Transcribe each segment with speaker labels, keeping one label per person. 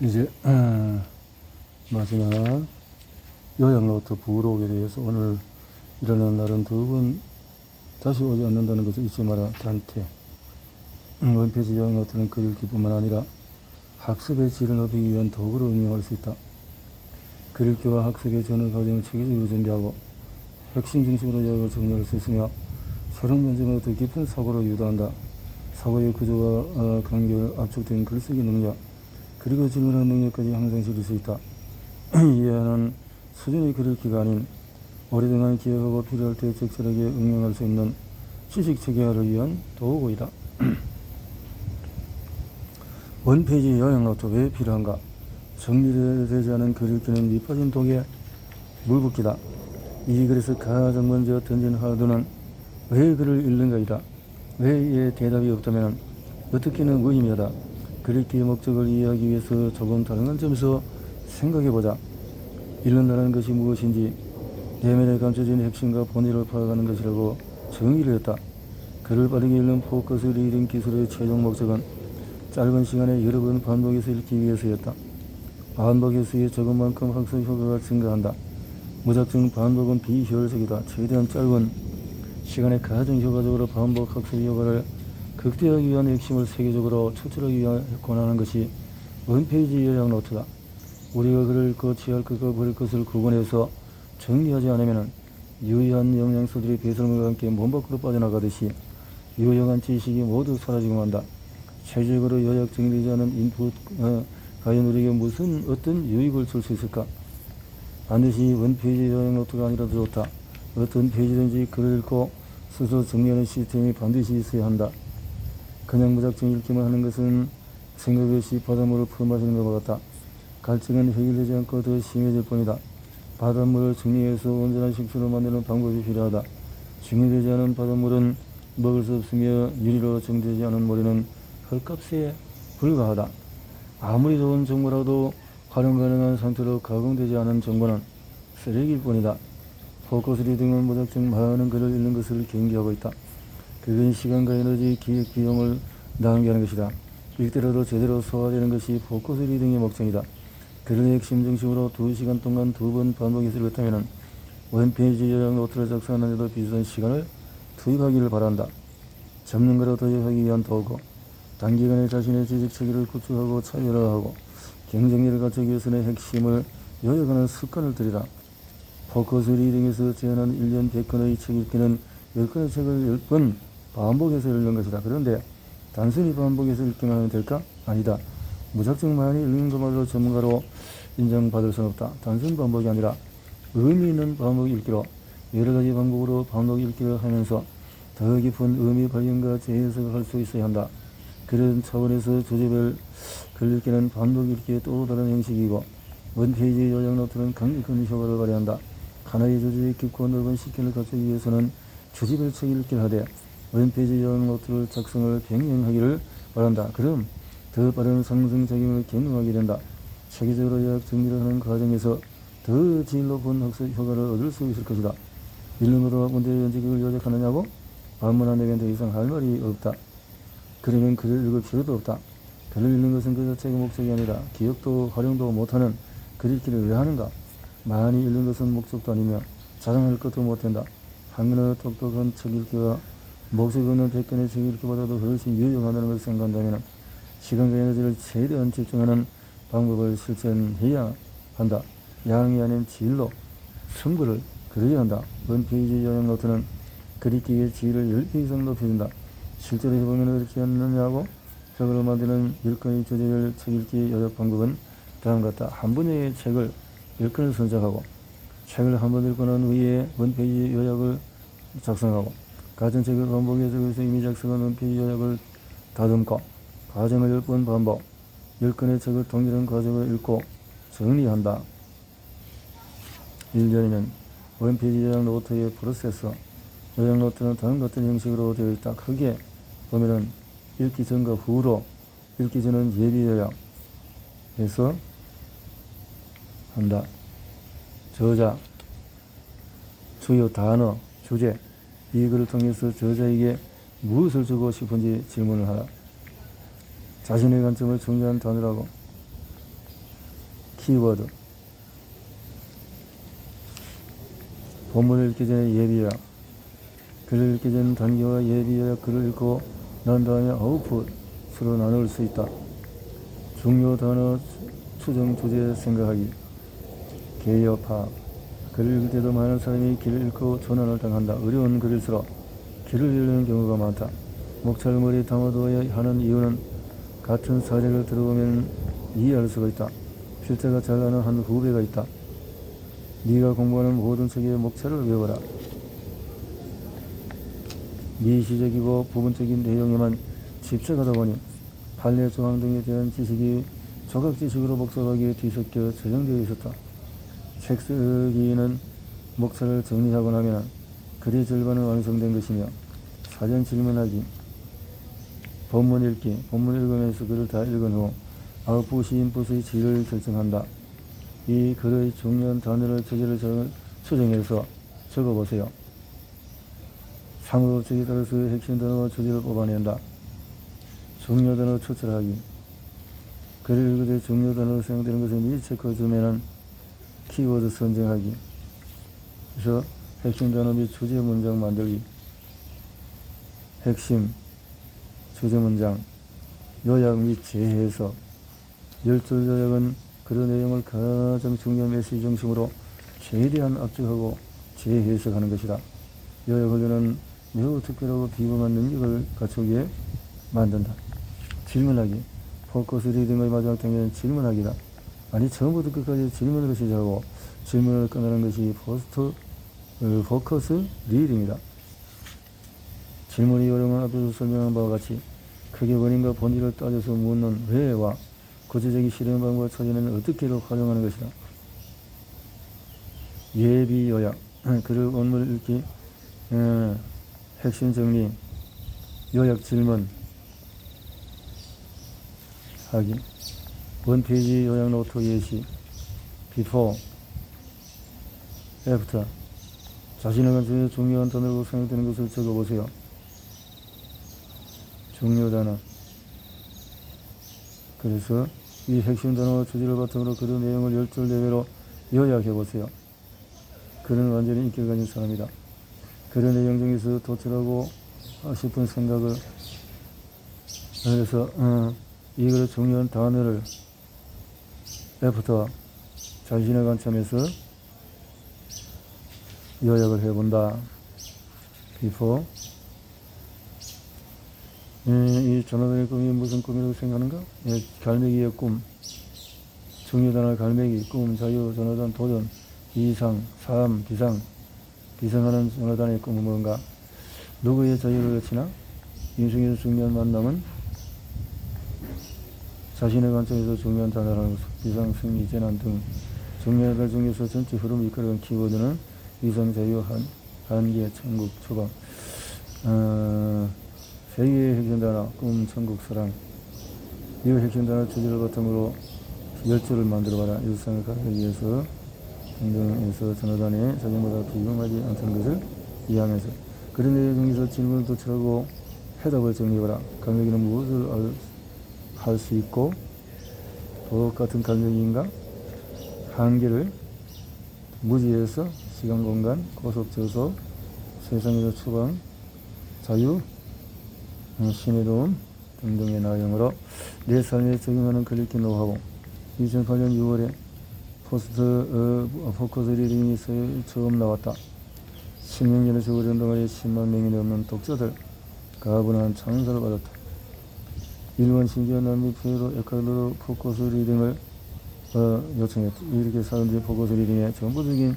Speaker 1: 이제 마지막 요약노트 부록에 대해서 오늘 일어나는 날은 두 번 다시 오지 않는다는 것을 잊지 마라. 단테. 원페이지 요약노트는 글 읽기뿐만 아니라 학습의 질을 높이기 위한 도구로 응용할 수 있다. 글 읽기와 학습의 전후 과정을 체계적으로 전개하고 핵심 중심으로 요약을 정리할 수 있으며 새로운 관점으로 더 깊은 사고를 유도한다. 사고의 구조와 관계를 압축된 글쓰기 능력, 그리고 질문하는 능력까지 향상시킬 수 있다. 이해하는 수준의 글 읽기가 아닌 오래동안 기억하고 필요할 때 적절하게 응용할 수 있는 지식 체계화를 위한 도구이다. 원페이지 요약노트 왜 필요한가? 정리되지 않은 글 읽기는 밑빠진 독에 물 붓기다. 이 글에서 가장 먼저 던진 화두는 왜 글을 읽는가이다. 왜에 대답이 없다면 어떻게는 무의미하다. 글 읽기의 목적을 이해하기 위해서 조금 다른 관점에서 생각해보자. 읽는다는 것이 무엇인지 내면에 감춰진 핵심과 본질을 파악하는 것이라고 정의를 했다. 글을 빠르게 읽는 포커스 리딩 기술의 최종 목적은 짧은 시간에 여러 번 반복해서 읽기 위해서였다. 반복해서의 적은만큼 학습 효과가 증가한다. 무작정 반복은 비효율적이다. 최대한 짧은 시간에 가장 효과적으로 반복 학습 효과를 극대화하기 위한 핵심을 세계적으로 추출하기 위해 권하는 것이 원페이지 요약 노트다. 우리가 글을 읽고 취할 것과 버릴 것을 구분해서 정리하지 않으면 유의한 영양소들이 배설물과 함께 몸 밖으로 빠져나가듯이 유용한 지식이 모두 사라지고 만다. 체계적으로 요약 정리되지 않은 인풋, 과연 우리에게 무슨 어떤 유익을 줄 수 있을까? 반드시 원페이지 요약 노트가 아니라도 좋다. 어떤 페이지든지 글을 읽고 스스로 정리하는 시스템이 반드시 있어야 한다. 그냥 무작정 읽기만 하는 것은 생각 없이 바닷물을 퍼마시는 것과 같다. 갈증은 해결되지 않고 더 심해질 뿐이다. 바닷물을 정리해서 온전한 식수로 만드는 방법이 필요하다. 정리되지 않은 바닷물은 먹을 수 없으며 유리로 정제되지 않은 모래는 헐값에 불과하다. 아무리 좋은 정보라도 활용 가능한 상태로 가공되지 않은 정보는 쓰레기일 뿐이다. 포커스 리딩은 무작정 많은 글을 읽는 것을 경계하고 있다. 그건 시간과 에너지, 기획, 비용을 낭비하는 것이다. 읽더라도 제대로 소화되는 것이 포커스 리딩의 목적이다. 글의 핵심 중심으로 2시간 동안 2번 반복해서 읽었다면 원페이지 요약 노트를 작성하는 데도 비슷한 시간을 투입하기를 바란다. 전문가로 도입하기 위한 도구, 단기간에 자신의 지식 체계를 구축하고 차별화하고 경쟁력을 갖추기 위해서는 핵심을 요약하는 습관을 들이라. 포커스 리딩에서 제안한 1년 100권의 책 읽기는 10권의 책을 10번 반복해서 읽는 것이다. 그런데 단순히 반복해서 읽기만 하면 될까? 아니다. 무작정 많이 읽는 것만으로 전문가로 인정받을 수는 없다. 단순 반복이 아니라 의미 있는 반복 읽기로 여러 가지 방법으로 반복 읽기를 하면서 더 깊은 의미 발견과 재해석을 할 수 있어야 한다. 그런 차원에서 주제별 글 읽기는 반복 읽기의 또 다른 형식이고 원페이지 요약 노트는 강력한 효과를 발휘한다. 하나의 주제에 깊고 넓은 식견을 갖추기 위해서는 주제별 책 읽기를 하되 원페이지 요약 노트를 작성을 병행하기를 바란다. 그럼 더 빠른 상승작용을 경험하게 된다. 체계적으로 요약 정리를 하는 과정에서 더 질 높은 학습 효과를 얻을 수 있을 것이다. 읽는 것과 문제의 연지격을 요약하느냐고? 반문한 내면 더 이상 할 말이 없다. 그러면 글을 읽을 필요도 없다. 글을 읽는 것은 그 자체가 목적이 아니라 기억도 활용도 못하는 글 읽기를 왜 하는가? 많이 읽는 것은 목적도 아니며 자랑할 것도 못한다. 한글의 똑똑한 책 읽기가 목적 없는 100권의 책 읽기보다도 훨씬 유용하다는 것을 생각한다면 시간과 에너지를 최대한 집중하는 방법을 실천해야 한다. 양이 아닌 질로 승부를 그려야 한다. 원페이지 요약 노트는 글 읽기의 질을 10배 이상 높여준다. 실제로 해보면 어렵지 않느냐고? 저걸로 만드는 10권의 주제별 책 읽기 요약 방법은 다음과 같다. 한 분야의 책을 10권을 선정하고 책을 한 번 읽고 난 후에 원페이지 요약을 작성하고 같은 책을 반복해서 그래서 이미 작성한 원페이지 요약을 다듬고 과정을 10번 반복 10권의 책을 동일한 과정을 읽고 정리한다. 1년이면 원페이지 요약 노트의 프로세스. 요약 노트는 다음과 같은 형식으로 되어 있다. 크게 보면은 읽기 전과 후로 읽기 전은 예비 요약해서 한다. 저자, 주요 단어, 주제, 이 글을 통해서 저자에게 무엇을 주고 싶은지 질문을 하라. 자신의 관점을 정리한 단어라고 키워드. 본문을 읽기 전에 예비요약. 글을 읽기 전 단계와 예비요약. 글을 읽고 난 다음에 아웃풋으로 나눌 수 있다. 중요 단어 추정 주제 생각하기. 개요 파악. 글을 읽을 때도 많은 사람이 길을 읽고 전환을 당한다. 어려운 글일수록 길을 잃는 경우가 많다. 목차를 담아두어야 하는 이유는 같은 사례를 들어보면 이해할 수가 있다. 필자가 잘 아는 한 후배가 있다. 네가 공부하는 모든 책의 목차를 외워라. 미시적이고 부분적인 내용에만 집착하다 보니 판례 조항 등에 대한 지식이 조각 지식으로 복잡하게 뒤섞여 저장되어 있었다. 책 쓰기는 목차를 정리하고 나면 글의 절반은 완성된 것이며 사전 질문하기, 본문 읽기, 본문 읽으면서 글을 다 읽은 후 아웃풋 인풋의 질을 결정한다. 이 글의 중요한 단어를 주제를 추정해서 적어보세요. 상호법칙에 따라서 핵심 단어와 주제를 뽑아낸다. 중요 단어 추출하기. 글을 읽을 때 중요 단어로 사용되는 것을 미리 체크해주면은 키워드 선정하기. 그래서 핵심 단어 및 주제 문장 만들기. 핵심, 주제 문장, 요약 및 재해석. 10줄 요약은 그런 내용을 가장 중요한 메시지 중심으로 최대한 압축하고 재해석하는 것이다. 요약 훈련은 매우 특별하고 비범한 능력을 갖추게 만든다. 질문하기. 포커스 리딩의 마지막 단계는 질문하기다. 아니 처음부터 끝까지 질문으로 시작하고 질문을 끝내는 것이 포커스 리딩이다. 질문이 어려우면 앞에서 설명한 바와 같이 크게 원인과 본질을 따져서 묻는 왜와 구체적인 실행 방법을 찾아내는 어떻게로 활용하는 것이다. 예비 요약. 글을 원문을 읽기, 핵심 정리, 요약 질문 하기. 원페이지 요약 노트 예시. before, after. 자신의 관점에 중요한 단어로 생각되는 것을 적어보세요. 중요 단어. 그래서 이 핵심 단어와 주제를 바탕으로 그런 내용을 10줄 내외로 요약해보세요. 그는 완전히 인격을 가진 사람이다. 그런 내용 중에서 도출하고 싶은 생각을, 그래서 이걸 중요한 단어를 애프터 자신의 관점에서 요약을 해본다. before. 이 조나단의 꿈이 무슨 꿈이라고 생각하는가? 갈매기의 꿈. 중요 단어 갈매기, 꿈, 자유, 조나단, 도전, 이상, 삶, 비상. 비상하는 조나단의 꿈은 뭔가? 누구의 자유를 외치나? 인생에서 중요한 만남은 자신의 관점에서 중요한 단어라는 것. 비상, 승리, 재난 등 중요한 달 중에서 전체 흐름을 이끌어간 키워드는 위상, 자유, 한계, 천국, 초방. 세 개의 핵심 단어, 꿈, 천국, 사랑. 이 핵심 단어 주제를 바탕으로 10줄을 만들어봐라. 일상을 가르치기 위해서 등등에서 전화단에 자기보다 비범하지 않다는 것을 이해하면서 그런 내용 중에서 질문을 도출하고 해답을 정리해봐라. 갈매기는 무엇을 할 수 있고 똑같은 갈매기인가? 한계를 무지에서 시간, 공간, 고속, 저속, 세상에서 추방, 자유, 신의 도움 등등의 내용으로 내 삶에 적용하는 글읽기 노하우. 2008년 6월에 포커스 리딩이 처음 나왔다. 10년 전에 적어준 동안에 10만 명이 넘는 독자들, 가분한 찬사를 받았다. 일본 신기한 남미 페루 에콰도르 포커스 리딩을 요청했다. 이렇게 사람들이 포커스 리딩에 전부적인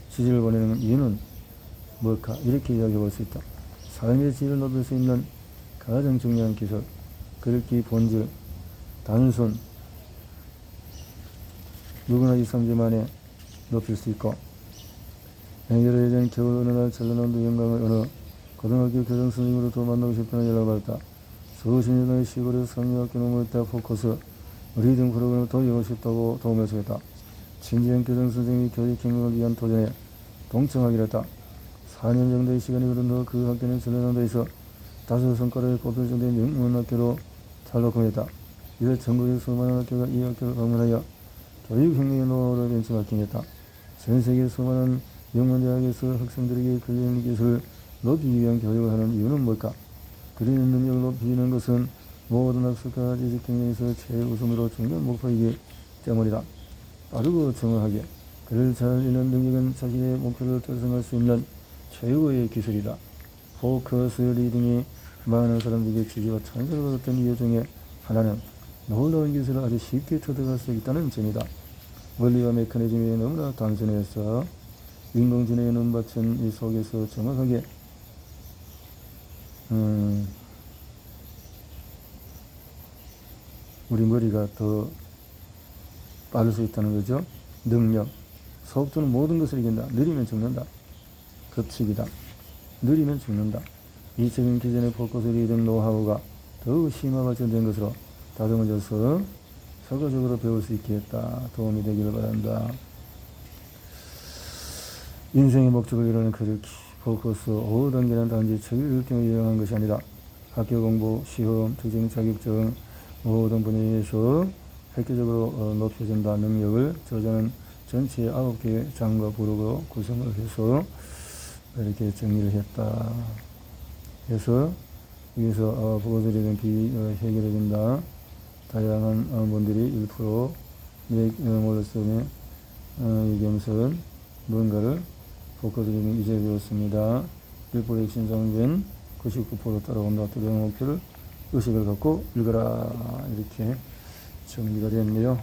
Speaker 1: 지지를 보내는 이유는 뭘까? 이렇게 이야기해 볼 수 있다. 삶의 질을 높일 수 있는 가장 중요한 기술, 글읽기 본질, 단순, 누구나 2, 3주 만에 높일 수 있고, 예전에 예전 겨울 어느 날 전라남도 영광의 어느 고등학교 교장 선생님으로도 만나고 싶다는 연락을 받았다. 수십 년의 시골에서 상류학교 놈을 때 포커스 리딩 프로그램을 도입하고 싶다고 도움을 주겠다. 진지한 교장 선생님이 교육 행동을 위한 도전에 동참하기로 했다. 4년 정도의 시간이 흐른 후 그 학교는 전라남도에서 5손가락에 꼽힐 정도의 명문 학교로 탈락했다. 이래 전국의 수많은 학교가 이 학교를 방문하여 교육 혁명의 노를 벤치마킹했다. 전 세계 수많은 명문대학에서 학생들에게 걸리는 기술을 높이기 위한 교육을 하는 이유는 뭘까? 그리는 능력을 높이는 것은 모든 학습과 지식 경영에서 최우선으로 중요한 목표이기 때문이다. 빠르고 정확하게 글을 잘 읽는 능력은 자기의 목표를 달성할 수 있는 최고의 기술이다. 포커스 리딩이 많은 사람들에게 지지와 찬사를 받았던 이유 중에 하나는 놀라운 기술을 아주 쉽게 터득할 수 있다는 점이다. 원리와 메커니즘이 너무나 단순해서 인공지능의 눈밭은 이 속에서 정확하게 우리 머리가 더 빠를 수 있다는 거죠. 능력, 속도는 모든 것을 이긴다. 느리면 죽는다. 급식이다. 느리면 죽는다. 이적인 기존의 포커스 리딩 노하우가 더욱 심화 발전된 것으로 다듬어져서 효과적으로 배울 수 있게 했다. 도움이 되기를 바란다. 인생의 목적을 이루는 그렇게 포커스 5단계는 단지 책을 읽기에 유용한 것이 아니라 학교 공부, 시험, 특정 자격증 모든 분야에서 획기적으로 높여준다. 능력을 저자는 전체 9개의 장과 부록으로 구성을 해서 이렇게 정리를 했다. 그래서 여기서 포커스 리딩 비해결해준다. 다양한 분들이 1% 몰랐으면 이경선 뭔가를 포커스 리딩 이제 배웠습니다. 1% 핵심 장면 99% 따라온다. 두려운 목표를 의식을 갖고 읽어라. 이렇게 정리가 됐네요.